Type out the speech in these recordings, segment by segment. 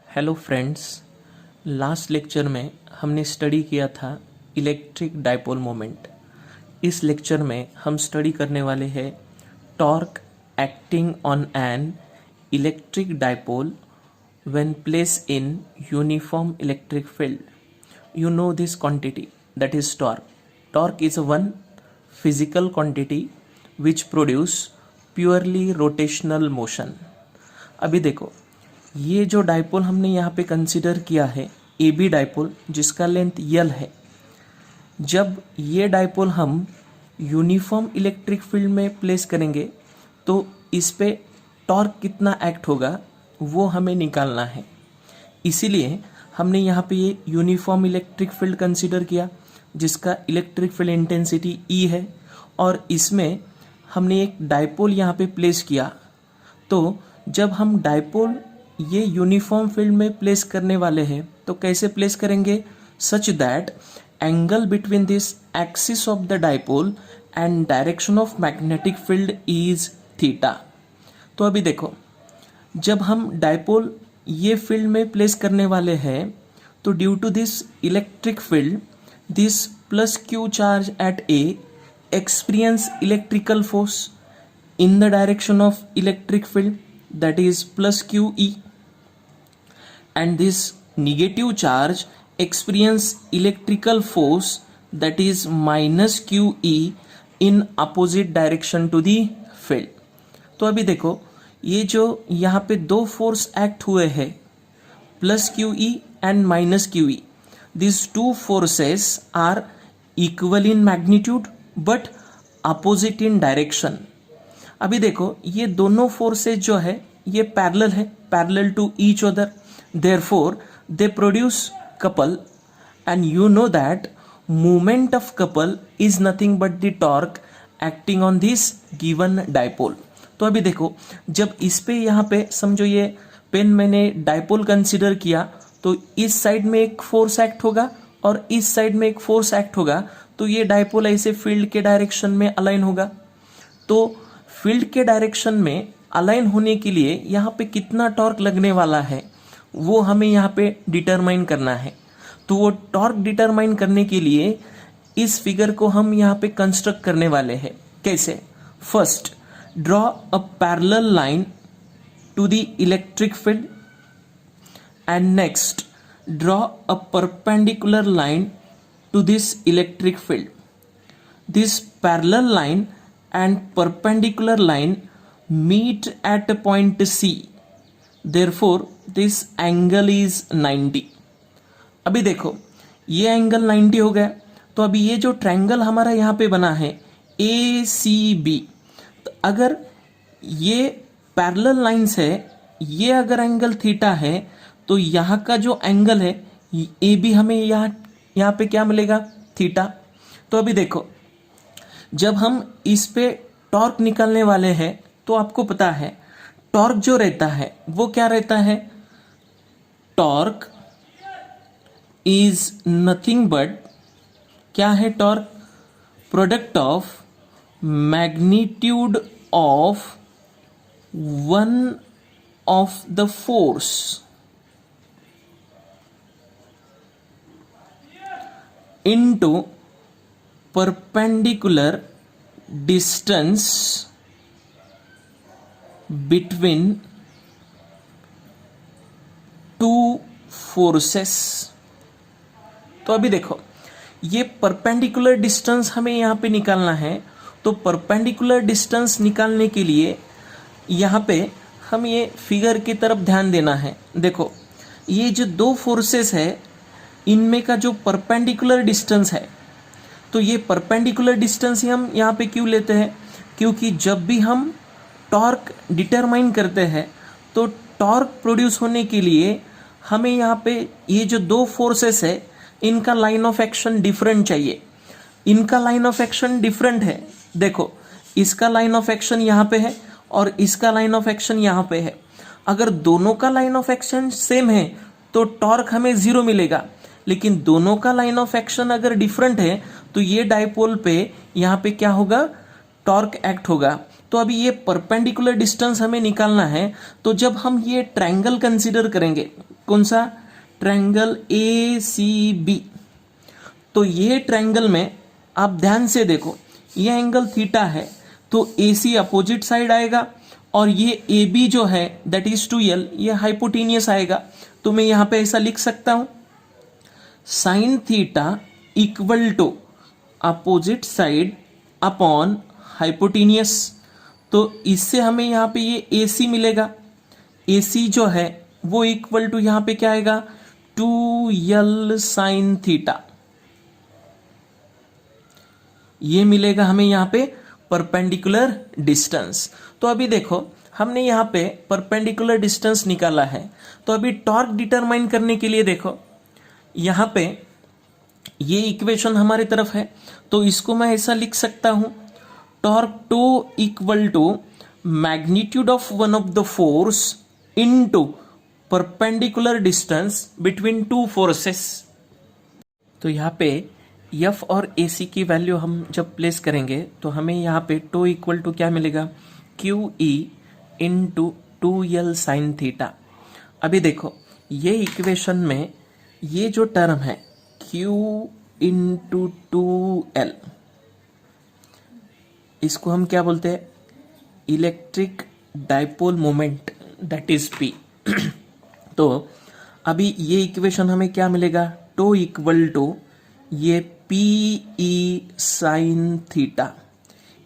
Hello friends, last lecture में हमने study किया था इलेक्ट्रिक डाइपोल मोमेंट। इस लेक्चर में हम स्टडी करने वाले हैं torque acting on an electric dipole when place in uniform electric field. You know this quantity, that is torque. Torque is one physical quantity which produce purely rotational motion. अभी देखो, ये जो dipole हमने यहाँ पे कंसिडर किया है A B dipole, जिसका लेंथ यल है। जब ये डाइपोल हम यूनिफॉर्म इलेक्ट्रिक फील्ड में प्लेस करेंगे तो इस पे टॉर्क कितना एक्ट होगा वो हमें निकालना है। इसीलिए हमने यहाँ पे ये यूनिफॉर्म इलेक्ट्रिक फील्ड कंसीडर किया, जिसका इलेक्ट्रिक फील्ड इंटेंसिटी ई है, और इसमें हमने एक डाइपोल यहाँ पे प्लेस किया। तो जब हम डाइपोल ये यूनिफॉर्म फील्ड में प्लेस करने वाले हैं तो कैसे प्लेस करेंगे, such that angle between this axis of the dipole and direction of magnetic field is theta. तो अभी देखो, जब हम डाइपोल ये फील्ड में प्लेस करने वाले हैं तो due to this electric field this plus Q charge at a experience electrical force in the direction of electric field, that is plus QE, and this negative charge experience electrical force that is minus QE in opposite direction to the field. तो अभी देखो, ये जो यहाँ पे दो force act हुए हैं plus QE and minus QE, these two forces are equal in magnitude but opposite in direction. अभी देखो, ये दोनों फोर्सेज जो है ये पैरेलल है, parallel to each other, therefore they produce couple, and you know that movement of couple is nothing but the torque acting on this given dipole. तो अभी देखो, जब इस पे यहाँ पे समझो ये पेन मैंने डाइपोल कंसिडर किया तो इस साइड में एक फोर्स एक्ट होगा और इस साइड में एक फोर्स एक्ट होगा, तो ये डाइपोल ऐसे फील्ड के डायरेक्शन में अलाइन होगा। तो फील्ड के डायरेक्शन में अलाइन होने के लिए यहाँ पे कितना टॉर्क लगने वाला है वो हमें यहाँ पे डिटरमाइन करना है। तो वो टॉर्क डिटरमाइन करने के लिए इस फिगर को हम यहाँ पे कंस्ट्रक्ट करने वाले हैं। कैसे? First, draw a parallel line to the electric field, and next draw a perpendicular line to this electric field. This parallel line and perpendicular line meet at point C, therefore this angle is 90। अभी देखो, ये angle 90 हो गया। तो अभी ये जो triangle हमारा यहाँ पे बना है ACB, तो अगर ये पैरेलल लाइंस है, ये अगर एंगल थीटा है तो यहाँ का जो एंगल है AB हमें यहाँ पे क्या मिलेगा, थीटा। तो अभी देखो, जब हम इस पे टॉर्क निकालने वाले हैं तो आपको पता है टॉर्क जो रहता है वो क्या रहता है, टॉर्क इज नथिंग बट, क्या है torque, product of magnitude of one of the force into perpendicular distance between two forces। तो अभी देखो, ये परपेंडिकुलर डिस्टेंस हमें यहाँ पे निकालना है। तो परपेंडिकुलर डिस्टेंस निकालने के लिए यहाँ पे हम ये फिगर की तरफ ध्यान देना है। देखो, ये जो दो फोर्सेस है इनमें का जो परपेंडिकुलर डिस्टेंस है, तो ये परपेंडिकुलर डिस्टेंस ही हम यहाँ पे क्यों लेते हैं, क्योंकि जब भी हम टॉर्क डिटरमाइन करते हैं तो टॉर्क प्रोड्यूस होने के लिए हमें यहाँ पे ये जो दो फोर्सेस है इनका लाइन ऑफ एक्शन डिफरेंट चाहिए। इनका लाइन ऑफ एक्शन डिफरेंट है। देखो, इसका लाइन ऑफ एक्शन यहाँ पे है और इसका लाइन ऑफ एक्शन यहाँ पे है। अगर दोनों का लाइन ऑफ एक्शन सेम है तो टॉर्क हमें 0 मिलेगा, लेकिन दोनों का लाइन ऑफ एक्शन अगर डिफरेंट है तो ये डाइपोल पे यहाँ पे क्या होगा, टॉर्क एक्ट होगा। तो अभी ये परपेंडिकुलर डिस्टेंस हमें निकालना है। तो जब हम ये ट्रायंगल कंसीडर करेंगे, कौन सा ट्रायंगल ए सी बी, तो ये ट्रायंगल में आप ध्यान से देखो, ये एंगल थीटा है, तो ए सी अपोजिट साइड आएगा और ये ए बी जो है दैट इज 2l, ये हाइपोटेनियस आएगा। तो मैं यहां पे ऐसा लिख सकता हूं, sine theta equal to opposite side upon hypotenuse. तो इससे हमें यहाँ पे ये ए सी मिलेगा, ए सी जो है वो इक्वल टू यहाँ पे क्या आएगा 2l साइन थीटा, ये मिलेगा हमें यहाँ पे परपेंडिकुलर डिस्टेंस। तो अभी देखो हमने यहाँ पे परपेंडिकुलर डिस्टेंस निकाला है, तो अभी टॉर्क डिटरमाइन करने के लिए देखो यहाँ पे ये इक्वेशन हमारी तरफ है, तो इसको मैं ऐसा लिख सकता हूं, torque to equal to magnitude of one of the force into perpendicular distance between two forces. तो यहाँ पे F और AC की वैल्यू हम जब प्लेस करेंगे तो हमें यहाँ पे टो इक्वल टू क्या मिलेगा QE into 2l sign theta. अभी देखो ये इक्वेशन में ये जो टर्म है Q इंटू 2l, इसको हम क्या बोलते हैं electric dipole moment, that is P। तो अभी ये इक्वेशन हमें क्या मिलेगा, टो इक्वल टू ये PE साइन थीटा,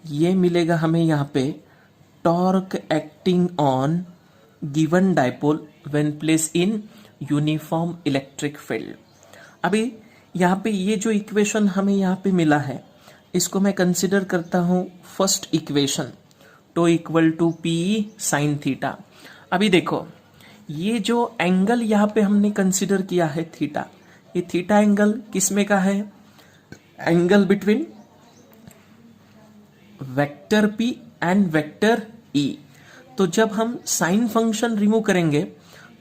ये मिलेगा हमें यहाँ पे torque acting on given dipole when place in uniform electric field. अभी यहाँ पे ये जो इक्वेशन हमें यहाँ पे मिला है, इसको मैं कंसिडर करता हूँ first equation, tau equal to PE sine theta. अभी देखो ये जो एंगल यहाँ पे हमने कंसिडर किया है थीटा, ये थीटा एंगल किसमें का है, angle between vector P and vector E। तो जब हम साइन फंक्शन रिमूव करेंगे,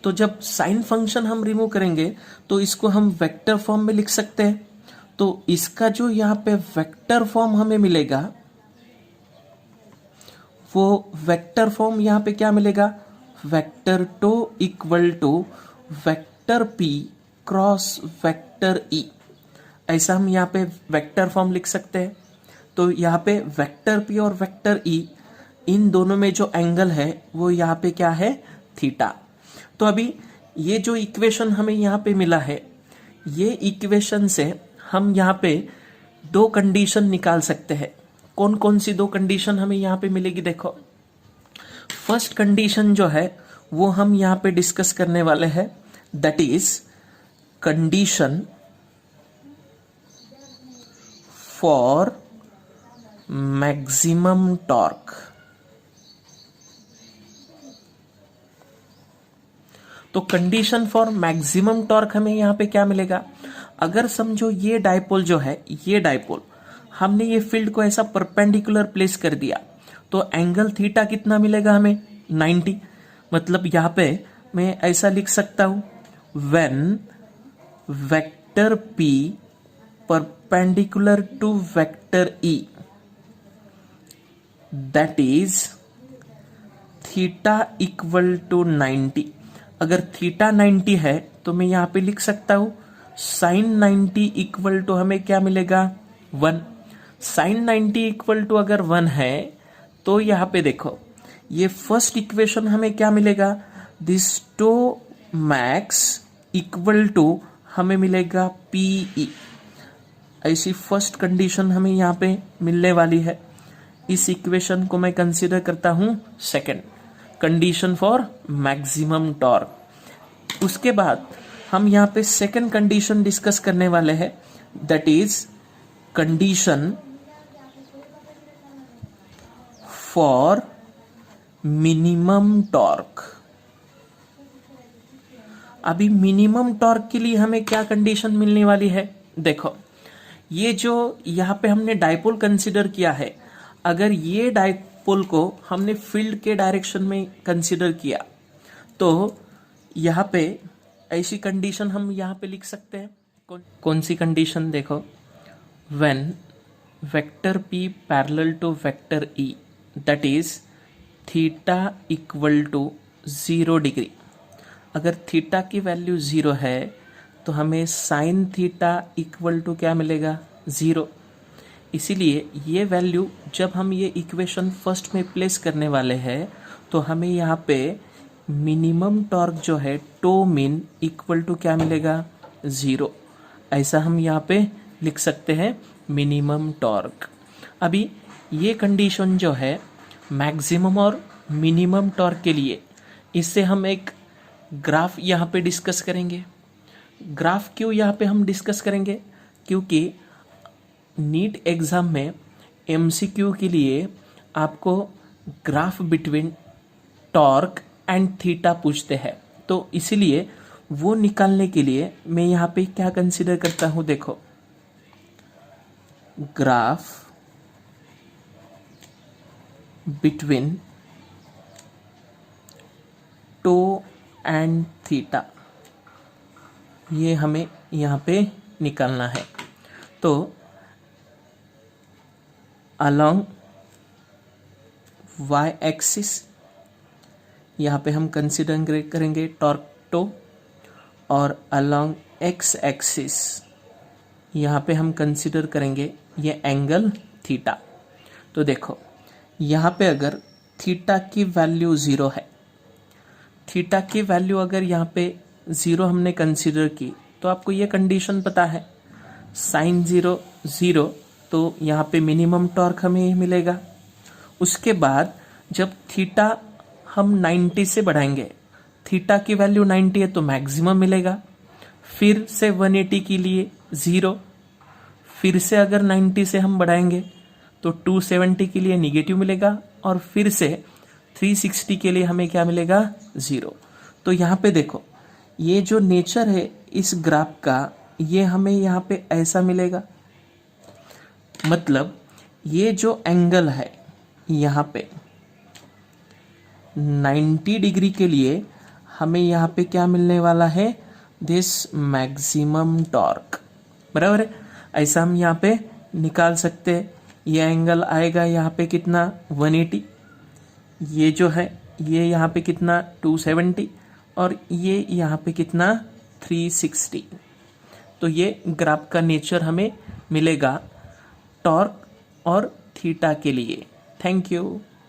तो जब साइन फंक्शन हम रिमूव करेंगे तो इसको हम वेक्टर फॉर्म में लिख सकते हैं। तो इसका जो यहाँ पे वेक्टर फॉर्म हमें मिलेगा, वो वेक्टर फॉर्म यहाँ पे क्या मिलेगा, vector tau equal to vector P cross vector E, ऐसा हम यहाँ पे वेक्टर फॉर्म लिख सकते हैं। तो यहाँ पे वेक्टर P और वेक्टर E, इन दोनों में जो एंगल है वो यहाँ पे क्या है थीटा। तो अभी ये जो इक्वेशन हमें यहाँ पे मिला है, ये इक्वेशन से हम यहाँ पे दो कंडीशन निकाल सकते हैं। कौन कौन सी दो कंडीशन हमें यहाँ पे मिलेगी, देखो फर्स्ट कंडीशन जो है वो हम यहाँ पे डिस्कस करने वाले हैं, that is condition for maximum torque. तो कंडीशन फॉर मैक्सिमम टॉर्क हमें यहां पे क्या मिलेगा, अगर समझो ये डाइपोल जो है, ये डाइपोल हमने ये फील्ड को ऐसा परपेंडिकुलर प्लेस कर दिया, तो एंगल थीटा कितना मिलेगा हमें 90। मतलब यहां पे मैं ऐसा लिख सकता हूं, when vector P perpendicular to vector E, that is theta equal to 90। अगर थीटा 90 है तो मैं यहां पे लिख सकता हूं साइन 90 इक्वल टू हमें क्या मिलेगा 1। साइन 90 इक्वल टू अगर 1 है तो यहां पे देखो ये फर्स्ट इक्वेशन हमें क्या मिलेगा, this tau max equal to हमें मिलेगा PE। ऐसी फर्स्ट कंडीशन हमें यहां पे मिलने वाली है। इस इक्वेशन को मैं कंसीडर करता हूं second condition for maximum torque. उसके बाद हम यहां पे सेकंड कंडीशन डिस्कस करने वाले हैं, that is condition for minimum torque. अभी मिनिमम टॉर्क के लिए हमें क्या कंडीशन मिलने वाली है, देखो ये जो यहां पे हमने डाइपोल कंसीडर किया है, अगर ये डाइपोल को हमने फील्ड के डायरेक्शन में कंसीडर किया तो यहां पे ऐसी कंडीशन हम यहां पे लिख सकते हैं। कौन सी कंडीशन, देखो when vector P parallel to vector E, that is theta equal to 0 degree. अगर थीटा की वैल्यू 0 है तो हमें साइन थीटा इक्वल टू क्या मिलेगा, 0। इसीलिए ये वैल्यू जब हम ये इक्वेशन फर्स्ट में प्लेस करने वाले हैं तो हमें यहाँ पे मिनिमम टॉर्क जो है टो मिन इक्वल टू क्या मिलेगा, 0। ऐसा हम यहाँ पे लिख सकते हैं मिनिमम टॉर्क। अभी ये कंडीशन जो है मैक्सिमम और मिनिमम टॉर्क के लिए, इससे हम एक ग्राफ यहाँ पे डिस्कस करेंगे। ग्राफ क्यों यहाँ पे हम डिस्कस करेंगे, क्योंकि नीट एग्जाम में एमसीक्यू के लिए आपको graph between torque and theta पूछते हैं, तो इसीलिए वो निकालने के लिए मैं यहाँ पे क्या कंसीडर करता हूँ, देखो graph between tau and theta, ये हमें यहाँ पे निकालना है। तो अलोंग वाई एक्सिस यहाँ पे हम कंसिडर करेंगे टॉर्क टो, और अलोंग एक्स एक्सिस यहाँ पे हम कंसिडर करेंगे ये एंगल थीटा। तो देखो यहाँ पे अगर थीटा की वैल्यू 0 है, थीटा की वैल्यू अगर यहाँ पे 0 हमने कंसिडर की तो आपको ये कंडीशन पता है साइन 0 0, तो यहाँ पे मिनिमम टॉर्क हमें मिलेगा। उसके बाद जब थीटा हम 90 से बढ़ाएंगे, थीटा की वैल्यू 90 है तो मैक्सिमम मिलेगा, फिर से 180 के लिए 0, फिर से अगर 90 से हम बढ़ाएंगे तो 270 के लिए निगेटिव मिलेगा, और फिर से 360 के लिए हमें क्या मिलेगा, 0। तो यहाँ पे देखो ये जो नेचर है इस ग्राफ का, ये हमें यहाँ पे ऐसा मिलेगा। मतलब ये जो एंगल है यहाँ पे 90 डिग्री के लिए हमें यहाँ पे क्या मिलने वाला है, दिस मैक्सिमम टॉर्क, बराबर है। ऐसा हम यहाँ पे निकाल सकते हैं। ये एंगल आएगा यहाँ पे कितना, 180, ये जो है ये यहाँ पे कितना 270, और ये यहाँ पे कितना 360। तो ये ग्राफ का नेचर हमें मिलेगा टॉर्क और थीटा के लिए। Thank you.